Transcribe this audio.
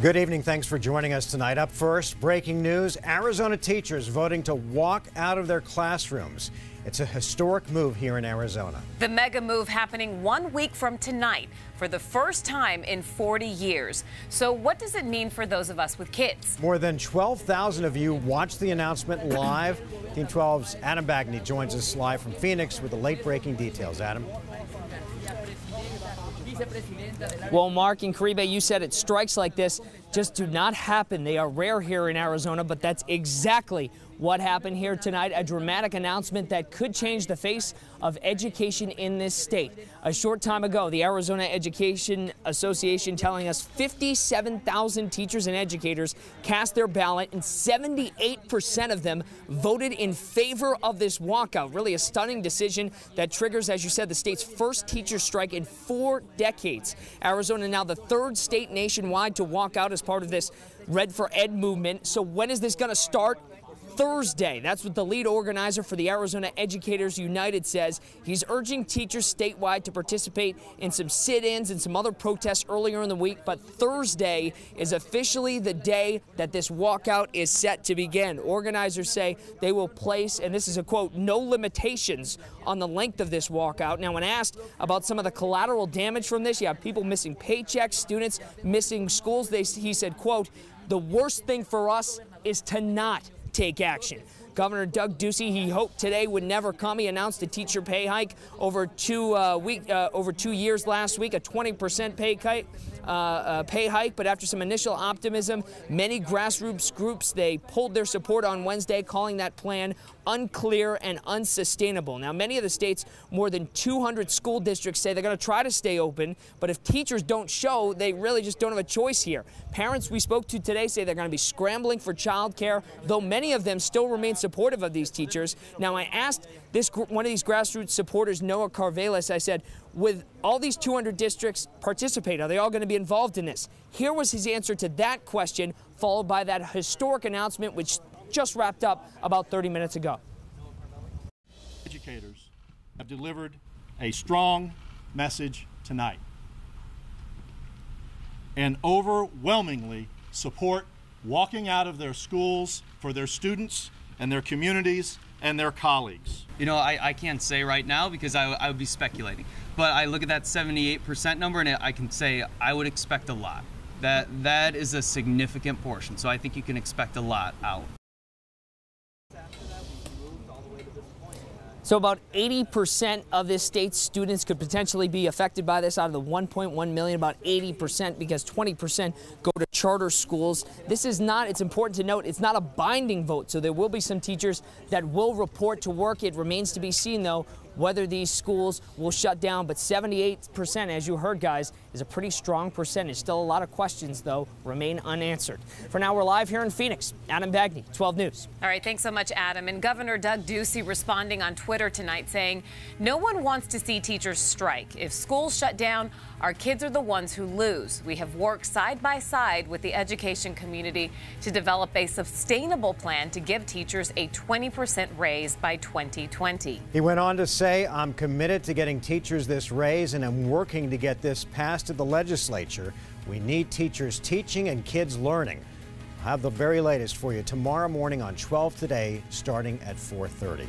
Good evening. Thanks for joining us tonight. Up first, breaking news. Arizona teachers voting to walk out of their classrooms. It's a historic move here in Arizona. The mega move happening 1 week from tonight for the first time in 40 years. So what does it mean for those of us with kids? More than 12,000 of you watched the announcement live. Team 12's Adam Bagney joins us live from Phoenix with the late breaking details. Adam. Well, Mark and Caribe, you said it. Strikes like this just do not happen. They are rare here in Arizona, but that's exactly what happened here tonight. A dramatic announcement that could change the face of education in this state. A short time ago, the Arizona Education Association telling us 57,000 teachers and educators cast their ballot, and 78% of them voted in favor of this walkout. Really a stunning decision that triggers, as you said, the state's first teacher strike in 4 decades. Arizona now the third state nationwide to walk out as part of this Red for Ed movement. So when is this going to start? Thursday. That's what the lead organizer for the Arizona Educators United says. He's urging teachers statewide to participate in some sit-ins and some other protests earlier in the week, but Thursday is officially the day that this walkout is set to begin. Organizers say they will place, and this is a quote, no limitations on the length of this walkout. Now, when asked about some of the collateral damage from this, you have people missing paychecks, students missing schools, he said, quote, the worst thing for us is to not take action. Governor Doug Ducey, he hoped today would never come. He announced a teacher pay hike over 2 years last week, a 20% pay hike. But after some initial optimism, many grassroots groups, they pulled their support on Wednesday, calling that plan unclear and unsustainable. Now, many of the state's more than 200 school districts say they're going to try to stay open, but if teachers don't show, they really just don't have a choice here. Parents we spoke to today say they're going to be scrambling for childcare, though many of them still remain supportive of these teachers. Now, I asked one of these grassroots supporters, Noah Carvelis, I said, with all these 200 districts participate, are they all going to be involved in this? Here was his answer to that question, followed by that historic announcement, which just wrapped up about 30 minutes ago. Educators have delivered a strong message tonight and overwhelmingly support walking out of their schools for their students and their communities and their colleagues. You know, I can't say right now because I would be speculating, but I look at that 78% number and I can say I would expect a lot. That is a significant portion, so I think you can expect a lot out. So about 80% of this state's students could potentially be affected by this. Out of the 1.1 million, about 80%, because 20% go to charter schools. This is not, it's important to note, it's not a binding vote, so there will be some teachers that will report to work. It remains to be seen, though, whether these schools will shut down. But 78%, as you heard, guys, is a pretty strong percentage. Still a lot of questions, though, remain unanswered. For now, we're live here in Phoenix. Adam Bagney, 12 News. All right, thanks so much, Adam. And Governor Doug Ducey responding on Twitter tonight saying, no one wants to see teachers strike. If schools shut down, our kids are the ones who lose. We have worked side by side with the education community to develop a sustainable plan to give teachers a 20% raise by 2020. He went on to say, I'm committed to getting teachers this raise, and I'm working to get this passed at the legislature. We need teachers teaching and kids learning. I'll have the very latest for you tomorrow morning on 12 Today, starting at 4:30.